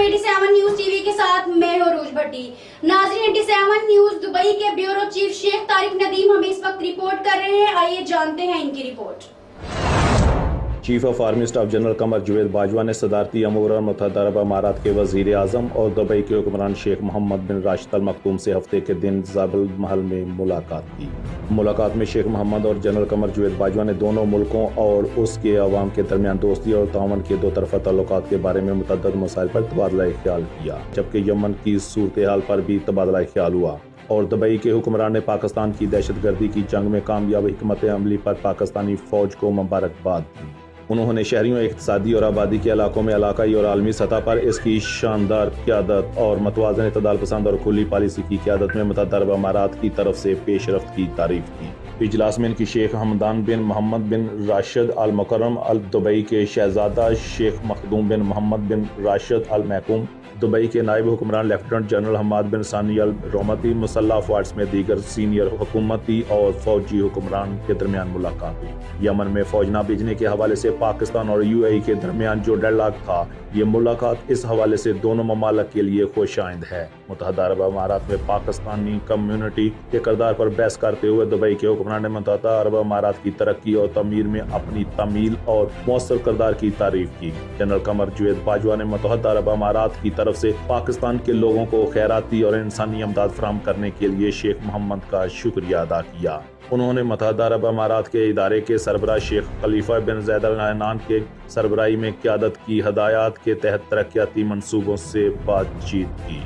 87 news T V کے ساتھ میں عروج بھٹی۔ ناظرین، 87 نیوز دبئی کے بیورو چیف شیخ طارق ندیم ہمیں اس وقت رپورٹ کر رہے ہیں، آئیے جانتے ہیں ان کی report. Chief of army staff general Qamar Javed Bajwa نے صدارتی امور اور متحدہ عرب امارات کے وزیراعظم اور دبئی کے حکمران شیخ محمد بن راشد ال مکتوم سے ہفتے کے دن زابل محل میں ملاقات کی۔ ملاقات میں شیخ محمد اور جنرل قمر جاوید باجوہ نے دونوں ملکوں اور اس کے عوام کے درمیان دوستی اور تعاون کے دو طرفہ تعلقات کے بارے میں متعدد مسائل پر تبادلہ خیال کیا، جبکہ یمن کی صورتحال پر بھی تبادلہ خیال ہوا اور دبئی کے حکمران نے پاکستان کی دہشت گردی کی جنگ میں کامیاب حکمت عملی پر پاکستانی فوج کو مبارکباد دی۔ انہوں نے شہریوں، اقتصادی اور آبادی کے علاقوں میں علاقائی اور عالمی سطح پر اس کی شاندار قیادت اور متوازن، اعتدال پسند اور کھلی پالیسی کی قیادت میں متحدہ عرب امارات کی طرف سے پیش رفت کی تعریف کی۔ اجلاس میں ان کی شیخ حمدان بن محمد بن راشد ال مکرم دبئی کے شہزادہ شیخ مخدوم بن محمد بن راشد ال محکوم، دبئی کے نائب حکمران لیفٹیننٹ جنرل حماد بن ثانی الرومتی، مسلح افواج میں دیگر سینئر حکومتی اور فوجی حکمران کے درمیان ملاقات ہوئی۔ یمن میں فوج نہ بھیجنے کے حوالے سے پاکستان اور یو اے ای کے درمیان جو ڈیڈ لاک تھا، یہ ملاقات اس حوالے سے دونوں ممالک کے لیے خوش آئند ہے۔ متحدہ عرب امارات میں پاکستانی کمیونٹی کے کردار پر بحث کرتے ہوئے دبئی کے حکمران نے متحدہ عرب امارات کی ترقی اور تعمیر میں اپنی تعمیل اور مؤثر کردار کی تعریف کی۔ جنرل قمر جاوید باجوہ نے متحدہ عرب امارات کی طرف سے پاکستان کے لوگوں کو خیراتی اور انسانی امداد فراہم کرنے کے لیے شیخ محمد کا شکریہ ادا کیا۔ انہوں نے متحدہ عرب امارات کے ادارے کے سربراہ شیخ خلیفہ بن زید ال نہیان کے سربراہی میں قیادت کی ہدایات کے تحت ترقیاتی منصوبوں سے بات چیت کی۔